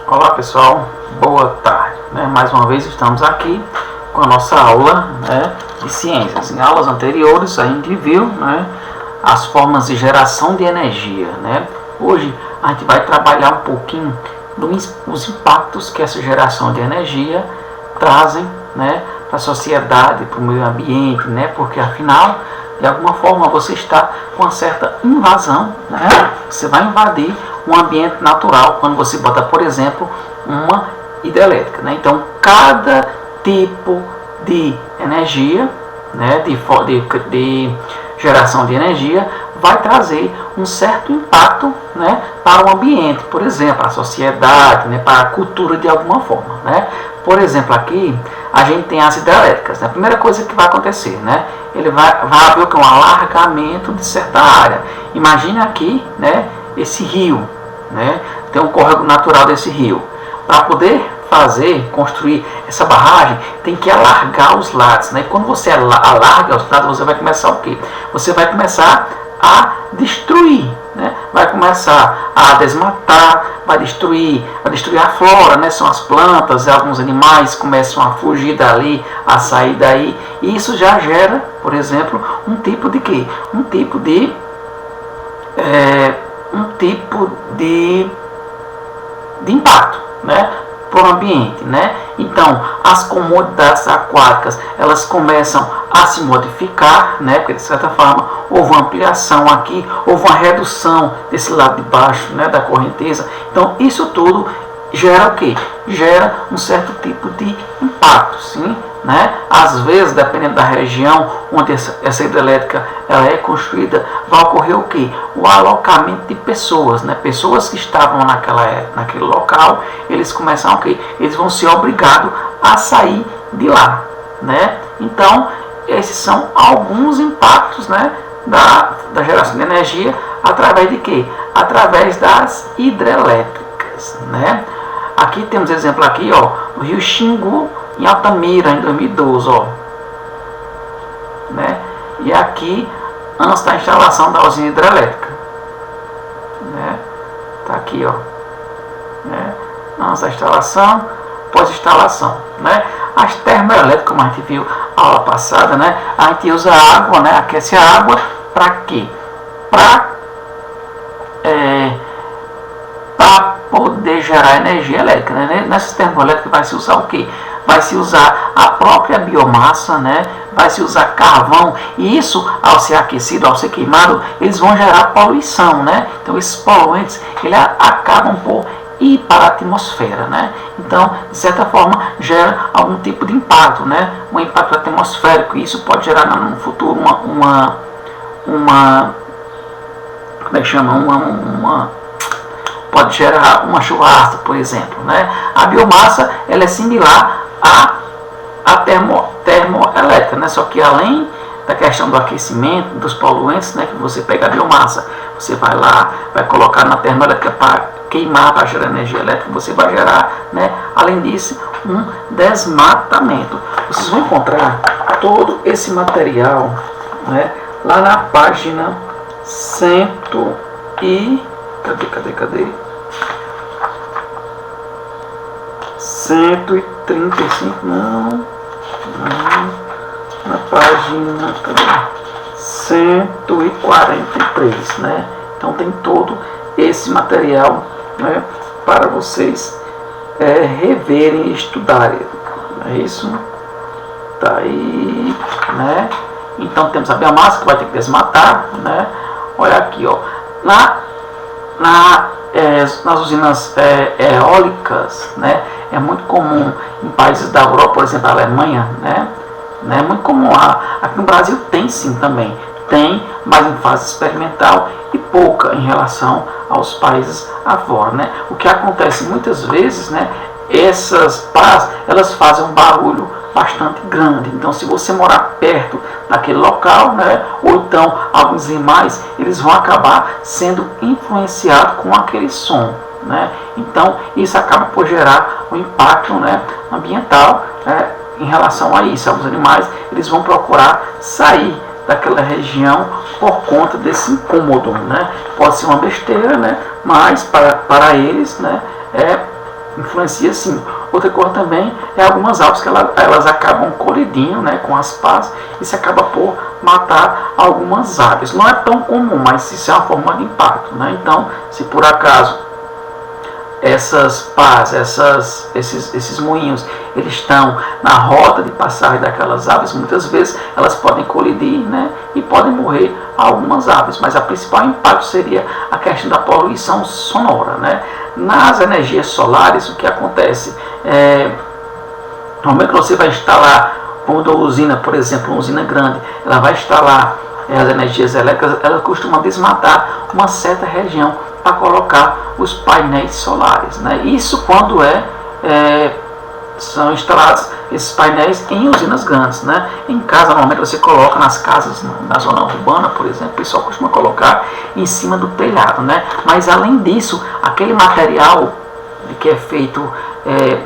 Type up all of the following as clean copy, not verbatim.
Olá pessoal, boa tarde. Mais uma vez estamos aqui com a nossa aula de ciências. Em aulas anteriores a gente viu as formas de geração de energia. Hoje a gente vai trabalhar um pouquinho dos impactos que essa geração de energia trazem para a sociedade, para o meio ambiente, porque afinal, de alguma forma, você está com uma certa invasão, você vai invadir um ambiente natural quando você bota, por exemplo, uma hidrelétrica. Então, cada tipo de energia, de geração de energia, vai trazer um certo impacto para o ambiente, por exemplo, a sociedade, para a cultura de alguma forma. Por exemplo, aqui a gente tem as hidrelétricas. A primeira coisa que vai acontecer, ele vai haver um alargamento de certa área. Imagine aqui esse rio, tem um córrego natural desse rio. Para poder construir essa barragem, tem que alargar os lados. E quando você alarga os lados, você vai começar o quê? Você vai começar a destruir, vai começar a desmatar, vai destruir a flora, são as plantas, alguns animais começam a fugir dali, a sair daí, e isso já gera, por exemplo, um tipo de quê? Um tipo de impacto, para o ambiente, Então, as comunidades aquáticas, elas começam a se modificar, porque de certa forma houve uma ampliação aqui, houve uma redução desse lado de baixo, da correnteza. Então, isso tudo gera o quê? Gera um certo tipo de impacto, sim, Às vezes, dependendo da região onde essa hidrelétrica ela é construída, vai ocorrer o quê? O alocamento de pessoas, pessoas que estavam naquele local, eles começam o quê? Eles vão ser obrigados a sair de lá, Então, esses são alguns impactos, da geração de energia através de quê? Através das hidrelétricas, Aqui temos exemplo aqui, o Rio Xingu, em Altamira, em 2012, E aqui, antes da instalação da usina hidrelétrica, Tá aqui, Antes da instalação, pós-instalação, As termoelétricas, como a gente viu na aula passada, A gente usa água, Aquece a água, para quê? Para poder gerar energia elétrica, Nessas termoelétricas vai se usar o quê? Vai se usar a própria biomassa, vai se usar carvão, e isso, ao ser aquecido, ao ser queimado, eles vão gerar poluição, Então, esses poluentes, eles acabam por ir para a atmosfera, Então, de certa forma, gera algum tipo de impacto, Um impacto atmosférico, e isso pode gerar no futuro como é que chama? Pode gerar uma chuva ácida, por exemplo, A biomassa, ela é similar à termoelétrica, Só que além da questão do aquecimento, dos poluentes, que você pega a biomassa, você vai lá, vai colocar na termoelétrica para queimar, para gerar energia elétrica, você vai gerar, além disso, um desmatamento. Vocês vão encontrar todo esse material, lá na página 135, na página 143, Então tem todo esse material, para vocês reverem e estudarem, é isso? Tá aí, Então temos a biomassa que vai ter que desmatar, Olha aqui, nas usinas eólicas, é muito comum em países da Europa, por exemplo, a Alemanha, é muito comum aqui no Brasil tem sim também, mas em fase experimental e pouca em relação aos países afora, O que acontece muitas vezes, essas pás, elas fazem um barulho bastante grande. Então, se você morar perto daquele local, ou então alguns animais, eles vão acabar sendo influenciados com aquele som, Então, isso acaba por gerar um impacto, ambiental, em relação a isso. Alguns animais, eles vão procurar sair daquela região por conta desse incômodo, Pode ser uma besteira, mas para eles, influencia sim. Outra coisa também é algumas aves que elas acabam colidindo, né, com as pás, e se acaba por matar algumas aves. Não é tão comum, mas isso é uma forma de impacto, né? Então, se por acaso essas pás, esses moinhos, eles estão na rota de passagem daquelas aves, muitas vezes elas podem colidir, né, e podem morrer algumas aves, mas a principal impacto seria a questão da poluição sonora, né? Nas energias solares, o que acontece no momento que você vai instalar, quando a usina, por exemplo, uma usina grande, ela vai instalar as energias elétricas, ela costuma desmatar uma certa região para colocar os painéis solares, né? Isso quando são instalados esses painéis em usinas grandes, né? Em casa, normalmente você coloca nas casas, na zona urbana, por exemplo, o pessoal costuma colocar em cima do telhado, né? Mas além disso, aquele material de que é feito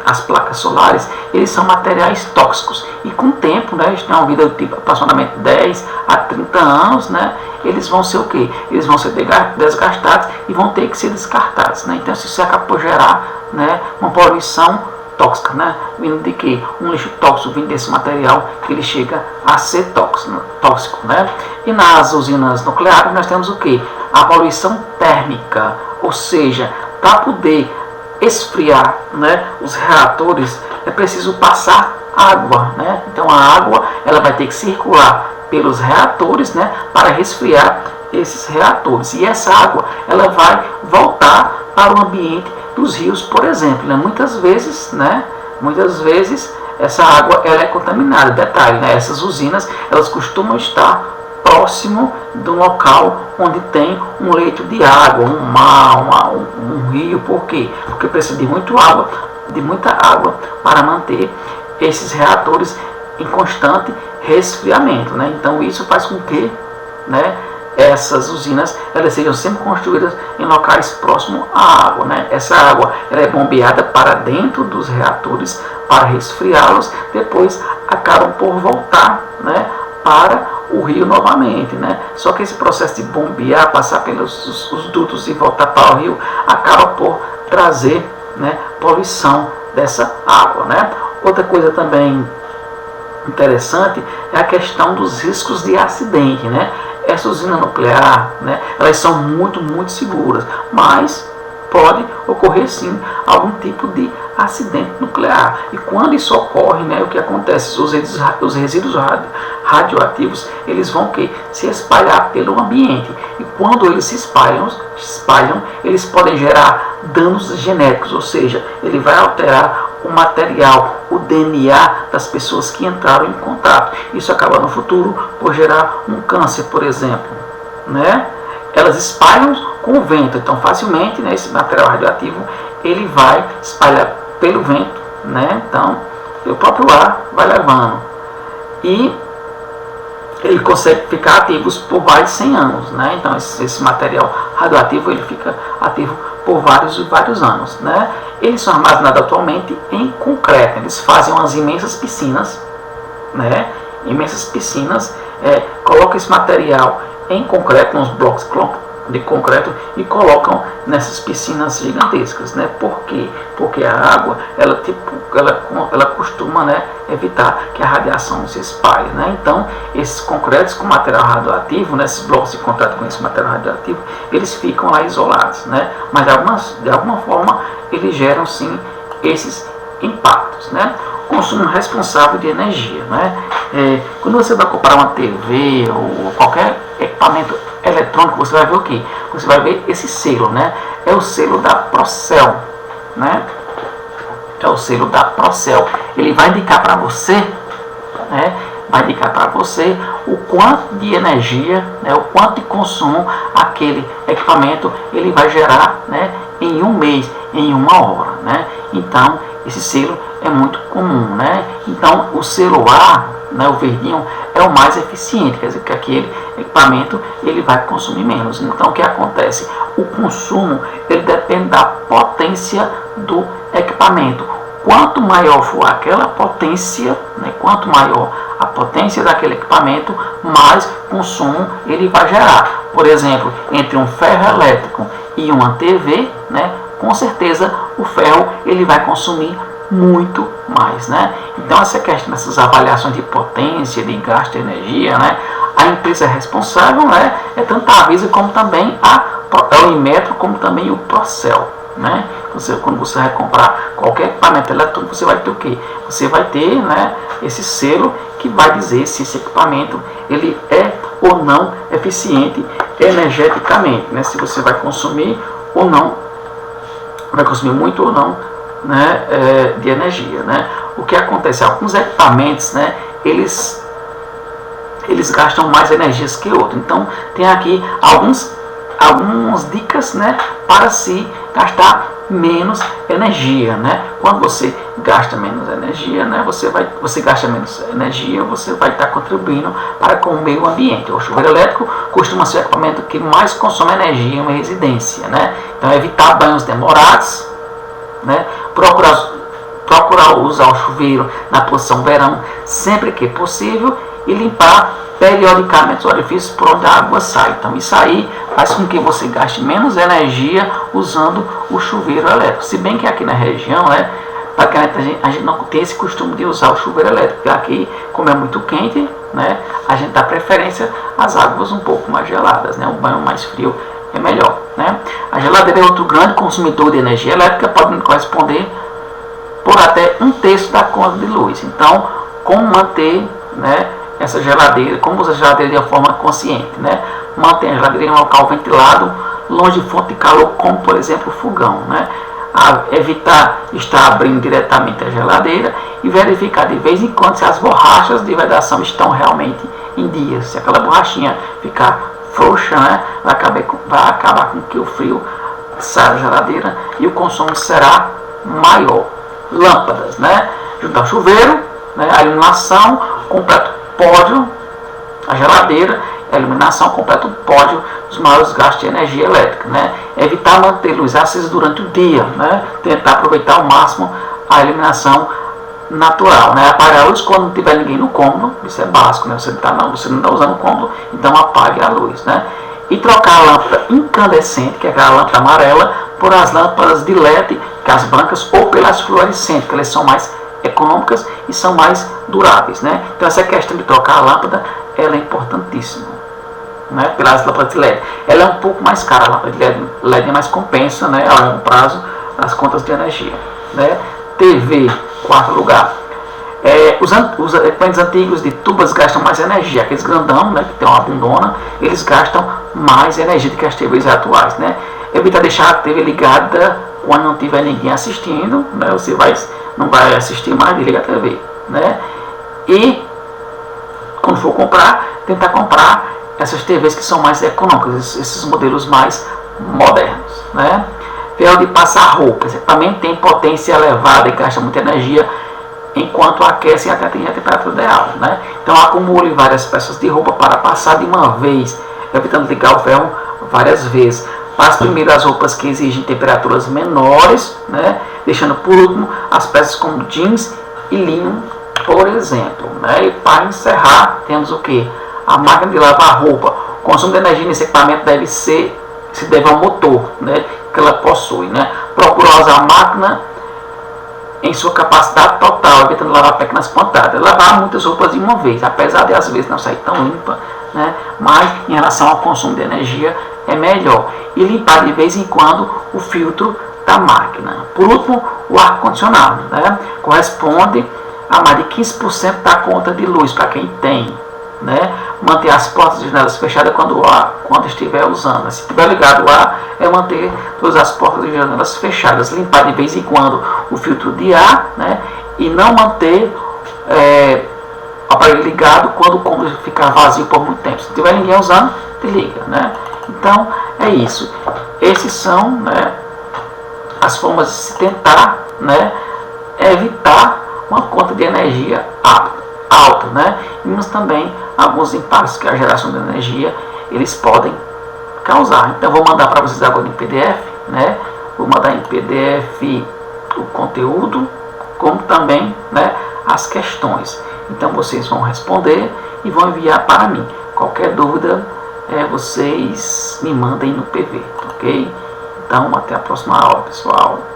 as placas solares, eles são materiais tóxicos e com o tempo, né, eles têm uma vida de aproximadamente 10 a 30 anos, né, eles vão ser o quê? Eles vão ser desgastados e vão ter que ser descartados, né? Então isso acaba por gerar, né, uma poluição tóxica, né? Vindo de que um lixo tóxico vindo desse material, ele chega a ser tóxico, né? E nas usinas nucleares nós temos o quê? A poluição térmica, ou seja, para poder esfriar, né, os reatores é preciso passar água, né? Então a água ela vai ter que circular pelos reatores, né, para resfriar esses reatores, e essa água ela vai voltar para o ambiente dos rios, por exemplo, né? Muitas vezes essa água ela é contaminada. Detalhe, né? Essas usinas elas costumam estar próximo do local onde tem um leito de água, um mar, um rio. Por quê? Porque precisa de muita água para manter esses reatores em constante resfriamento, né? Então isso faz com que, né, essas usinas elas sejam sempre construídas em locais próximos à água, né? Essa água ela é bombeada para dentro dos reatores para resfriá-los, depois acabam por voltar, né, para o rio novamente, né? Só que esse processo de bombear, passar pelos os dutos e voltar para o rio, acaba por trazer, né, poluição dessa água, né? Outra coisa também interessante é a questão dos riscos de acidente, né? Essa usina nuclear, né, elas são muito seguras, mas pode ocorrer sim algum tipo de acidente nuclear. E quando isso ocorre, né, o que acontece? Os resíduos radioativos eles vão se espalhar pelo ambiente. E quando eles se espalham, eles podem gerar danos genéticos, ou seja, ele vai alterar o material, o DNA das pessoas que entraram em contato. Isso acaba no futuro por gerar um câncer, por exemplo, né? Elas espalham com o vento, então facilmente, né, esse material radioativo ele vai espalhar pelo vento, né? Então o próprio ar vai levando e ele consegue ficar ativo por mais de 100 anos, né? Então esse material radioativo ele fica ativo por vários anos, né? Eles são armazenados atualmente em concreto. Eles fazem umas imensas piscinas, né? Imensas piscinas, colocam esse material em concreto, uns blocos de concreto, e colocam nessas piscinas gigantescas, né? Por quê? Porque a água ela costuma, né, evitar que a radiação se espalhe, né? Então esses concretos com material radioativo, né, esses blocos de concreto com esse material radioativo, eles ficam lá isolados, né? Mas de alguma forma eles geram sim esses impactos, né? Consumo responsável de energia, né? Quando você vai comprar uma TV ou qualquer equipamento eletrônico, você vai ver o que? Você vai ver esse selo, né? É o selo da Procel, né? É o selo da Procel. Ele vai indicar para você, né? Vai indicar para você o quanto de energia, né? O quanto de consumo aquele equipamento ele vai gerar, né? Em um mês, em uma hora, né? Então esse selo é muito comum, né? Então o selo A, né, o verdinho, é o mais eficiente, quer dizer que aquele equipamento ele vai consumir menos. Então o que acontece? O consumo ele depende da potência do equipamento. Quanto maior for aquela potência, né, quanto maior a potência daquele equipamento, mais consumo ele vai gerar. Por exemplo, entre um ferro elétrico e uma TV, né, com certeza o ferro ele vai consumir muito mais, né? Então essa questão dessas avaliações de potência, de gasto de energia, né? A empresa responsável, né? É tanto a Avisa como também o Inmetro, como também o Procel, né? Quando você vai comprar qualquer equipamento eletrônico, você vai ter o quê? Você vai ter, né, esse selo que vai dizer se esse equipamento ele é ou não eficiente energeticamente, né? Se você vai consumir ou não, vai consumir muito ou não, né, de energia, né? O que acontece? Alguns equipamentos, né, eles gastam mais energias que outros. Então tem aqui algumas dicas, né, para se gastar menos energia, né? Quando você gasta menos energia, né, você gasta menos energia, você vai estar contribuindo para com o meio ambiente. O chuveiro elétrico costuma ser o equipamento que mais consome energia em uma residência, né? Então evitar banhos demorados, né? Procurar usar o chuveiro na posição verão sempre que possível e limpar periodicamente os orifícios por onde a água sai. Então isso aí faz com que você gaste menos energia usando o chuveiro elétrico. Se bem que aqui na região, né, a gente não tem esse costume de usar o chuveiro elétrico, porque aqui, como é muito quente, né, a gente dá preferência às águas um pouco mais geladas, né, um banho mais frio é melhor, né. A geladeira é outro grande consumidor de energia elétrica, pode corresponder por até 1/3 da conta de luz. Então, como manter, né, essa geladeira, como usar a geladeira de uma forma consciente, né? Mantenha a geladeira em um local ventilado, longe de fonte de calor, como por exemplo o fogão, né? Evitar estar abrindo diretamente a geladeira e verificar de vez em quando se as borrachas de vedação estão realmente em dia. Se aquela borrachinha ficar frouxa, né, vai acabar com que o frio saia da geladeira e o consumo será maior. Lâmpadas, né? Junto ao chuveiro, né, a iluminação completa pódio, a geladeira, a iluminação completa o pódio dos maiores gastos de energia elétrica, né? Evitar manter luz acesa durante o dia, né? Tentar aproveitar ao máximo a iluminação natural, né? Apagar a luz quando não tiver ninguém no cômodo, isso é básico, né? Você não está usando o cômodo, então apague a luz, né? E trocar a lâmpada incandescente, que é aquela lâmpada amarela, por as lâmpadas de LED, que é as brancas, ou pelas fluorescentes, que elas são mais econômicas e são mais duráveis, né? Então essa questão de trocar a lâmpada, ela é importantíssima, né? Pelas lâmpadas de LED, ela é um pouco mais cara, a lâmpada de LED é mais compensa, né, a longo prazo as contas de energia, né? TV, quarto lugar, os equipamentos antigos de tubas gastam mais energia, aqueles grandão, né, que tem uma bundona, eles gastam mais energia do que as TVs atuais, né? Evita deixar a TV ligada quando não tiver ninguém assistindo, né? Você não vai assistir mais, desliga a TV, né? E quando for comprar, tentar comprar essas TVs que são mais econômicas, esses modelos mais modernos, né? Ferro de passar roupa, esse equipamento tem potência elevada e gasta muita energia enquanto aquece até atingir a temperatura ideal, né? Então acumule várias peças de roupa para passar de uma vez, evitando ligar o ferro várias vezes. Passe primeiro as roupas que exigem temperaturas menores, né? Deixando por último as peças como jeans e linho, por exemplo, né? E para encerrar, temos o que? A máquina de lavar roupa. O consumo de energia nesse equipamento se deve ao motor, né, que ela possui, né? Procurar usar a máquina em sua capacidade total, evitando lavar pequenas quantidades. Lavar muitas roupas de uma vez, apesar de às vezes não sair tão limpa, né? Mas em relação ao consumo de energia é melhor. E limpar de vez em quando o filtro da máquina. Por último, o ar-condicionado, né? Corresponde a mais de 15% da conta de luz para quem tem, né? Manter as portas e janelas fechadas quando estiver usando. Se estiver ligado o ar, é manter todas as portas e janelas fechadas. Limpar de vez em quando o filtro de ar, né? E não manter o aparelho ligado quando o cômodo ficar vazio por muito tempo. Se tiver ninguém usando, desliga, né? Então é isso. Esses são, né, as formas de se tentar, né, evitar uma conta de energia alta, né? E mas também alguns impactos que a geração de energia eles podem causar. Então vou mandar para vocês agora em PDF, né? Vou mandar em PDF o conteúdo, como também, né, as questões. Então vocês vão responder e vão enviar para mim. Qualquer dúvida, vocês me mandem no PV, ok? Então, até a próxima aula, pessoal.